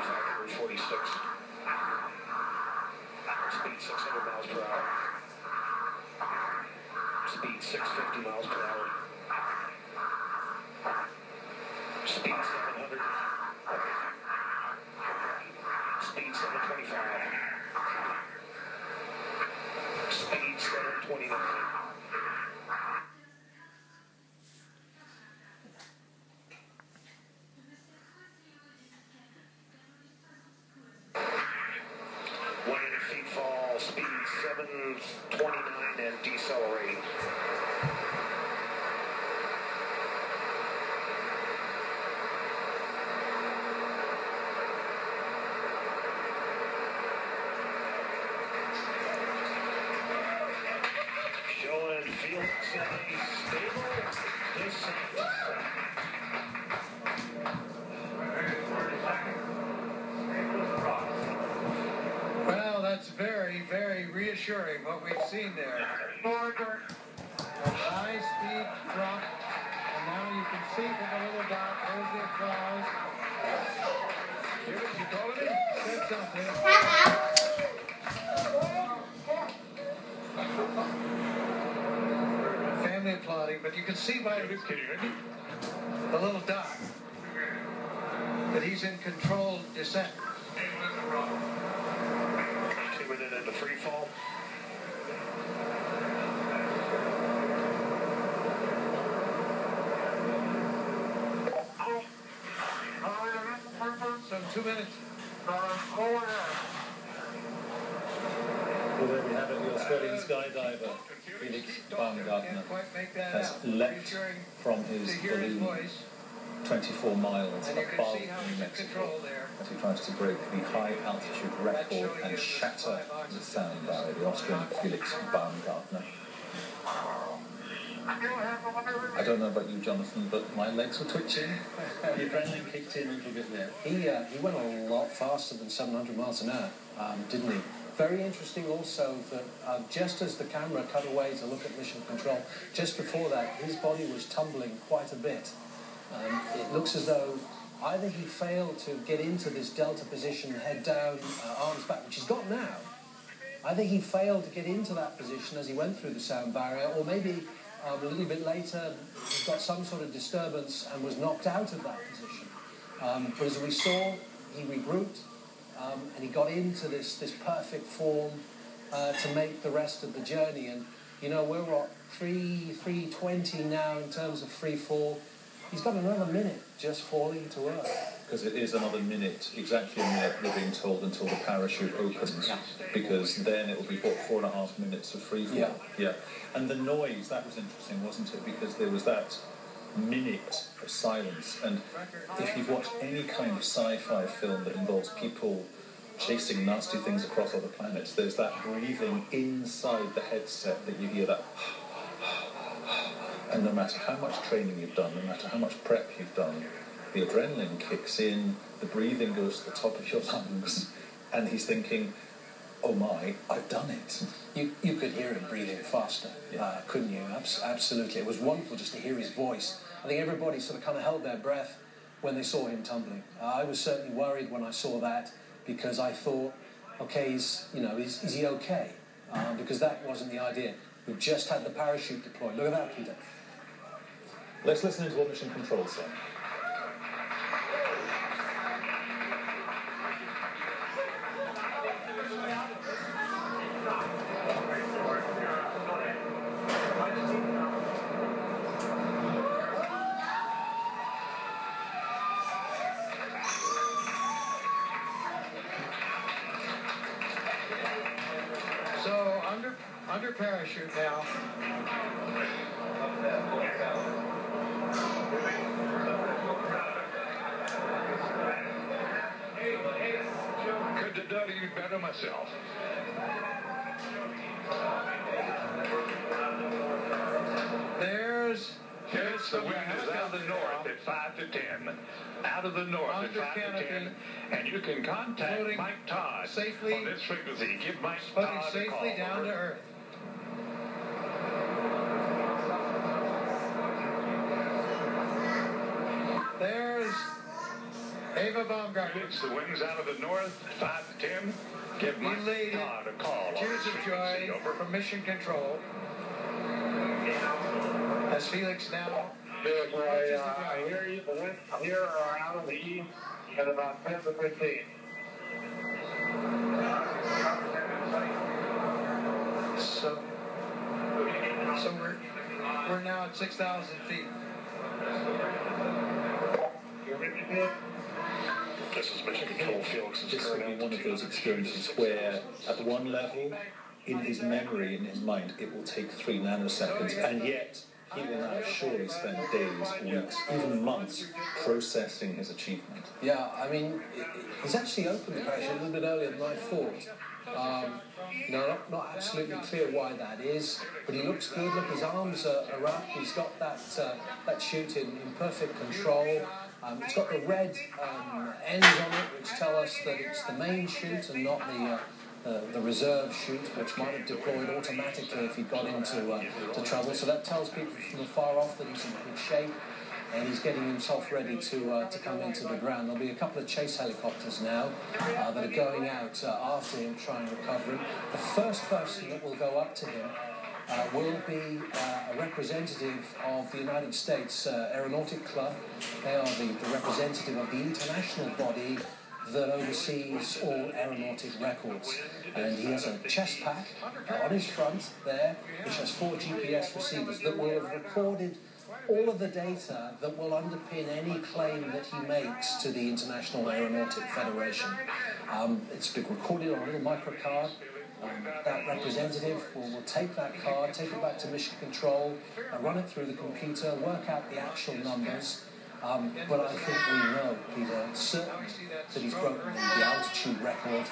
546. Speed 600 miles per hour. Speed 650 miles per hour. Speed 700. Speed 725. Speed 729. Feet fall, speed 729 and decelerating. Showing FELIX stable descent. That's very, very reassuring what we've seen there. A high-speed drop, and now you can see from the little dot, there's the applause. You told me? Said something. Family applauding, but you can see by the little dot that he's in controlled descent. 2 minutes into free fall. So 2 minutes. Well, there we have it. The Australian skydiver, FELIX Baumgartner, has leapt from his balloon 24 miles above New Mexico as he tries to break the high altitude record and shatter the sound barrier. The Austrian FELIX Baumgartner. I don't know about you, Jonathan, but my legs were twitching. The adrenaline kicked in a little bit there. He went a lot faster than 700 miles an hour, didn't he? Very interesting also that just as the camera cut away to look at mission control, just before that, his body was tumbling quite a bit. It looks as though either he failed to get into this delta position, head down, arms back, which he's got now. I think he failed to get into that position as he went through the sound barrier, or maybe a little bit later he got some sort of disturbance and was knocked out of that position. But as we saw, he regrouped and he got into this perfect form to make the rest of the journey. And you know, we're what, 3:20 now in terms of free fall. He's got another minute just falling to earth. Because it is another minute, exactly a minute, we're being told, until the parachute opens. Yeah. Because then it will be, what, 4.5 minutes of free fall? Yeah. And the noise, that was interesting, wasn't it? Because there was that minute of silence. And if you've watched any kind of sci-fi film that involves people chasing nasty things across other planets, there's that breathing inside the headset that you hear that. And no matter how much training you've done, no matter how much prep you've done, the adrenaline kicks in, the breathing goes to the top of your lungs, and he's thinking, oh my, I've done it. You could hear him breathing faster, couldn't you? Absolutely. It was wonderful just to hear his voice. I think everybody sort of kind of held their breath when they saw him tumbling. I was certainly worried when I saw that, because I thought, okay, is he okay? Because that wasn't the idea. We've just had the parachute deployed. Look at that, Peter. Let's listen into what Mission Control said. So under parachute now. Could have done even better myself. There's The wind is out of the north at 5 to 10. Out of the north at 5 to 10. And you can contact Mike Todd safely on this frequency. Give Mike floating Todd a safely call. down to earth. Ava Baumgartner. It's the winds out of the north, 5 to 10. Give my God a call. Cheers of joy from Mission Control. As Felix now. Felix, I hear you. The winds here are out of the east at about 10 to 15. So we're now at 6,000 feet. This is Mission Control. Felix is This will be one of those experiences where, at one level, in his memory, in his mind, it will take 3 nanoseconds, and yet he will now surely spend days, weeks, even months processing his achievement. Yeah, I mean, he's actually opened the parachute a little bit earlier than I thought. Not absolutely clear why that is, but he looks good. Look, his arms are up. He's got that chute in perfect control. It's got the red ends on it, which tell us that it's the main chute and not the reserve chute, which might have deployed automatically if he got into trouble. So that tells people from afar off that he's in good shape and he's getting himself ready to come into the ground. There'll be a couple of chase helicopters now that are going out after him, trying to recover him. The first person that will go up to him will be a representative of the United States Aeronautic Club. They are the representative of the international body that oversees all aeronautic records. And he has a chest pack on his front there, which has 4 GPS receivers that will have recorded all of the data that will underpin any claim that he makes to the International Aeronautic Federation. It's been recorded on a little microcard. That representative will take that card, take it back to Mission Control, run it through the computer, work out the actual numbers. But I think we know, Peter, certain that he's broken the altitude record.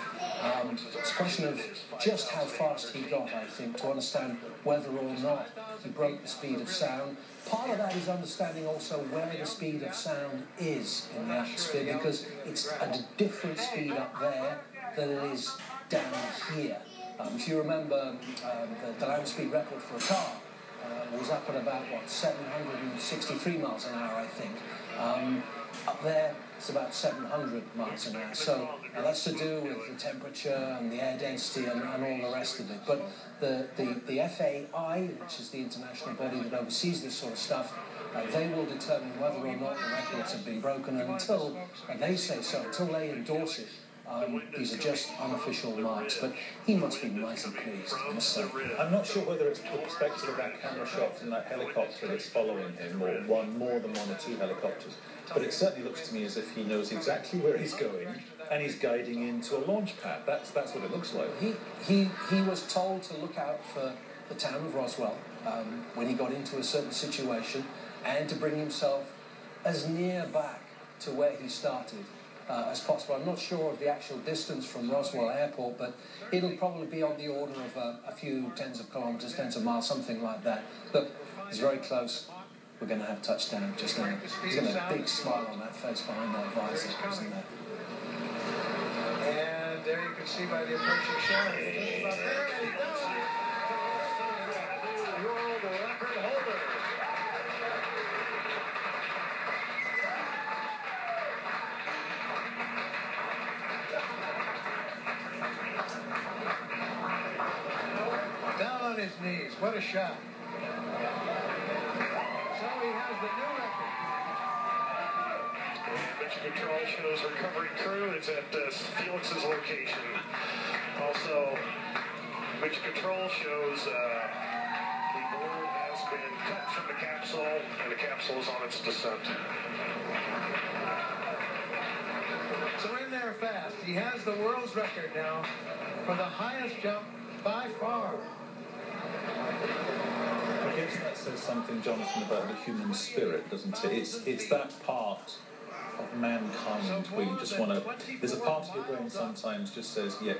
It's a question of just how fast he got, I think, to understand whether or not he broke the speed of sound. Part of that is understanding also where the speed of sound is in the atmosphere, because it's at a different speed up there than it is down here. If you remember, the land speed record for a car was up at about, 763 miles an hour, I think. Up there, it's about 700 miles an hour. So that's to do with the temperature and the air density and all the rest of it. But the FAI, which is the international body that oversees this sort of stuff, they will determine whether or not the records have been broken. And until they say so, until they endorse it, these are just unofficial marks, but he must be mighty pleased, I must say. I'm not sure whether it's the perspective of that camera shot from that helicopter that's following him, or more than 1 or 2 helicopters, but it certainly looks to me as if he knows exactly where he's going, and he's guiding into a launch pad. That's what it looks like. He was told to look out for the town of Roswell when he got into a certain situation, and to bring himself as near back to where he started as possible. I'm not sure of the actual distance from Roswell Airport, but it'll probably be on the order of a few tens of kilometres, tens of miles, something like that. Look, he's very close. We're going to have touchdown just now. He's got a big smile on that face behind that visor, isn't there? And there you can see by the approaching shot, it's about 30 feet. World record holder. Down on his knees. What a shot. So he has the new record. Mission Control shows recovery crew. It's at Felix's location. Also, Mission Control shows the balloon has been cut from the capsule, and the capsule is on its descent. So in there fast. He has the world's record now for the highest jump by far. I guess that says something, Jonathan, about the human spirit, doesn't it? It's that part of mankind where you just want to... There's a part of your brain sometimes just says, yeah,